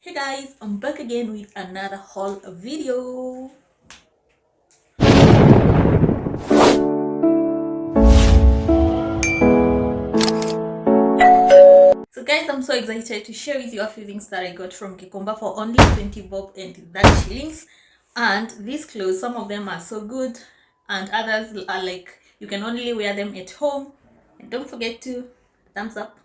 Hey guys, I'm back again with another haul video. So guys, I'm so excited to share with you a few things that I got from Gikomba for only 20 bob and that shillings. And these clothes, some of them are so good and others are like you can only wear them at home. And don't forget to thumbs up,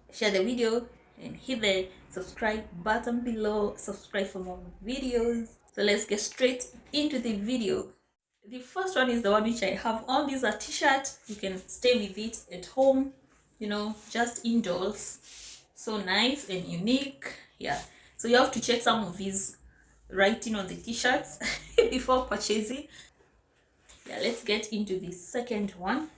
share the video, and hit the subscribe button below. Subscribe for more videos. So let's get straight into the video. The first one is the one which I have on. These are t-shirt. You can stay with it at home, just indoors. So nice and unique. Yeah, so you have to check some of these writing on the t-shirts before purchasing. Yeah, let's get into the second one.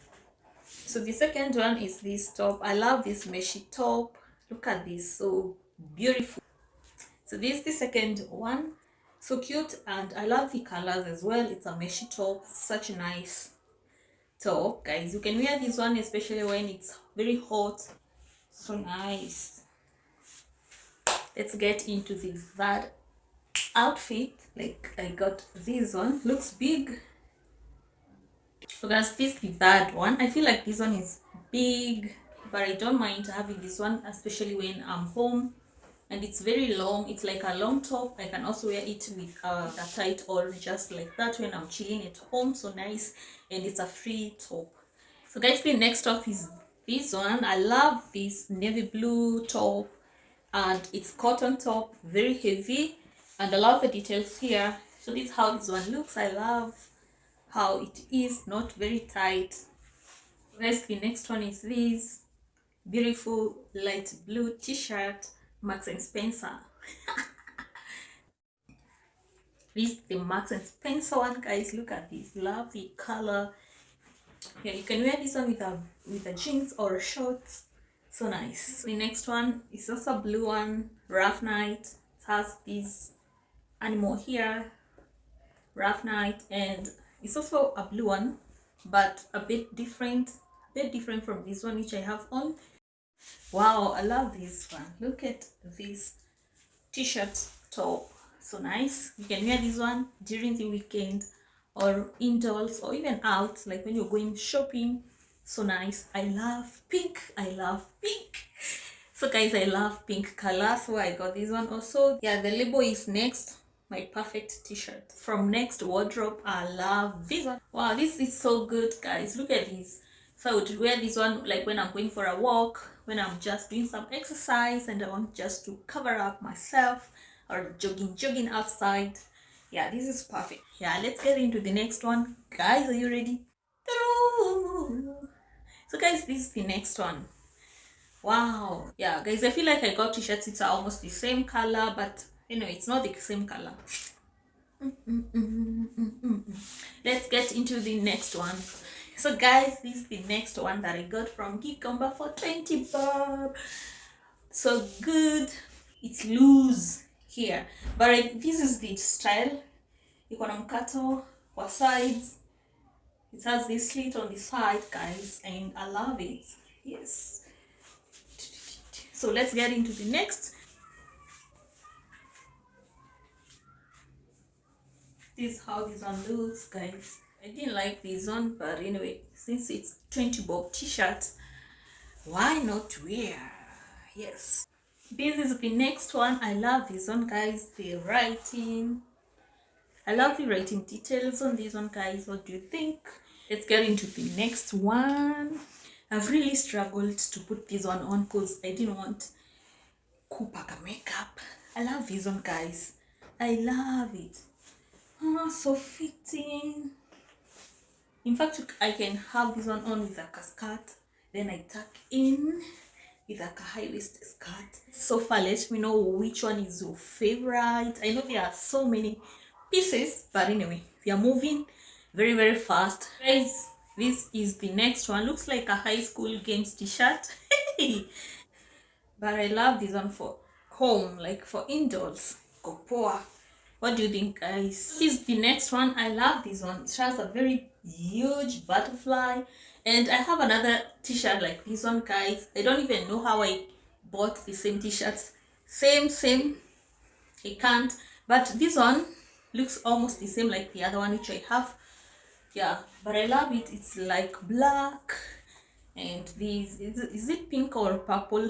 So the second one is this top. I love this meshy top. Look at this, so beautiful. So this is the second one. So cute, and I love the colors as well. It's a meshy top, such a nice top, guys. You can wear this one especially when it's very hot. So nice. Let's get into the third outfit. Like, I got this one, looks big. So guys, this is the third one. I feel like this one is big, but I don't mind having this one, especially when I'm home. And it's very long. It's like a long top. I can also wear it with a tight or just like that when I'm chilling at home. So nice. And it's a free top. So guys, the next top is this one. I love this navy blue top, and it's cotton top, very heavy, and I love the details here. So this is how this one looks. I love how it is not very tight. Guys, the next one is this beautiful light blue t-shirt, Marks and Spencer. This is the Marks and Spencer one, guys. Look at this lovely color. Yeah, you can wear this one with a jeans or shorts. So nice. The next one is also a blue one, Rough Night. It has this animal here, Rough Night, and it's also a blue one, but a bit different from this one which I have on. Wow, I love this one. Look at this t-shirt top, so nice. You can wear this one during the weekend or indoors or even out, like when you're going shopping. So nice. I love pink. So guys, I love pink color, so I got this one also. Yeah, the label is Next, my perfect t-shirt from Next Wardrobe. I love this one. Wow, this is so good, guys. Look at this. So I would wear this one like when I'm going for a walk, when I'm just doing some exercise and I want just to cover up myself, or jogging outside. Yeah, this is perfect. Yeah, let's get into the next one. Guys, are you ready? So guys, this is the next one. Wow. Yeah, guys, I feel like I got t-shirts. It's almost the same color, but it's not the same color. Let's get into the next one. So guys, this is the next one that I got from Gikomba for 20 bob. So good. It's loose here, but this is the style. Iko na mkato kwa sides. It has this slit on the side, guys, and I love it. Yes. So let's get into the next. This is how this one looks, guys. I didn't like this one, but anyway, since it's 20 bob t-shirt, why not wear? Yes. This is the next one. I love this one, guys. The writing. I love the writing details on this one, guys. What do you think? Let's get into the next one. I've really struggled to put this one on because I didn't want kupaka makeup. I love this one, guys. I love it. Oh, so fitting. In fact, I can have this one on with a skirt, then I tuck in with a high-waist skirt. So far, let me know which one is your favorite. I know there are so many pieces, but anyway, we are moving very, very fast. Guys, this is the next one. Looks like a high school games t-shirt. But I love this one for home, like for indoors. Kopoa. What do you think, guys? This is the next one. I love this one. It has a very huge butterfly, and I have another t-shirt like this one, guys. I don't even know how I bought the same t-shirts. Same I can't, but this one looks almost the same like the other one which I have. Yeah, but I love it. It's like black, and this is it pink or purple?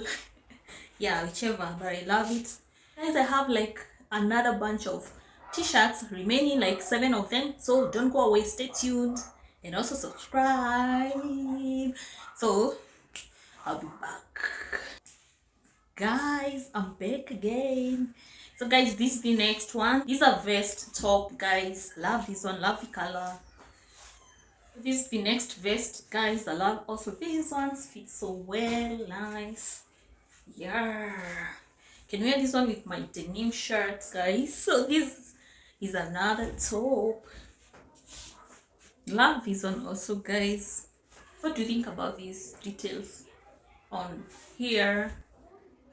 Yeah, whichever, but I love it. Guys, I have like another bunch of t-shirts remaining, like 7 of them, so don't go away, stay tuned, and also subscribe. So I'll be back. Guys, I'm back again. So guys, this is the next one. These are vest top, guys. Love this one, love the color. This is the next vest, guys. I love also these ones, fit so well, nice. Yeah, can wear this one with my denim shirts, guys. So this is another top. Love this one also, guys. What do you think about these details on here?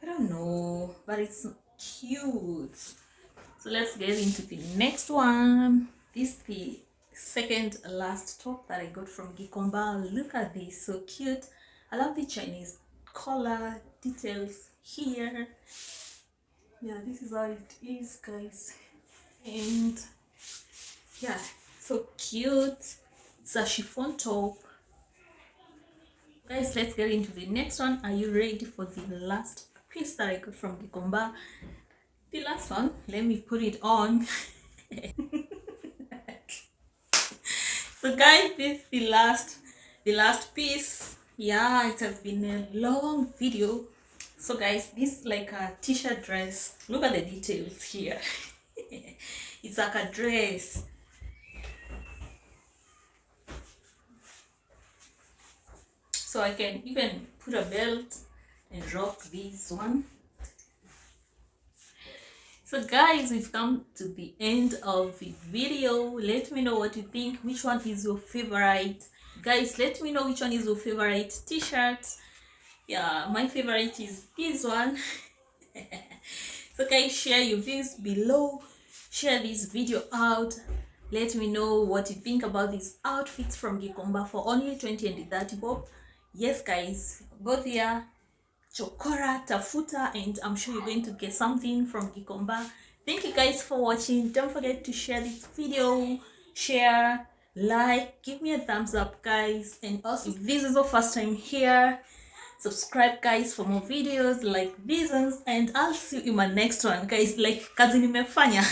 I don't know, but it's cute. So let's get into the next one. This is the second last top that I got from Gikomba. Look at this, so cute. I love the Chinese collar details here. Yeah, this is how it is, guys. And yeah, so cute. It's a chiffon top. Guys, let's get into the next one. Are you ready for the last piece that I got from Gikomba? The last one, let me put it on. So guys, this is the last piece. Yeah, it has been a long video. So guys, this is like a t-shirt dress. Look at the details here. It's like a dress. So I can even put a belt and rock this one. So guys, we've come to the end of the video. Let me know what you think. Which one is your favorite? Guys, let me know which one is your favorite t-shirt. Yeah, my favorite is this one. So guys, share your views below. Share this video out. Let me know what you think about these outfits from Gikomba for only 20 and 30 bob. Yes guys, go there, chokora, tafuta, and I'm sure you're going to get something from Gikomba. Thank you guys for watching. Don't forget to share this video, share, like, give me a thumbs up guys, and also if this is your first time here, subscribe guys for more videos like these ones, and I'll see you in my next one guys. Like kazi nimefanya.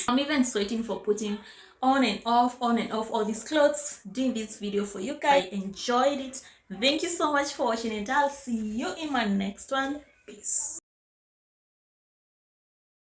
I'm even sweating for putting on and off all these clothes, doing this video for you guys. I enjoyed it. Thank you so much for watching, and I'll see you in my next one. Peace.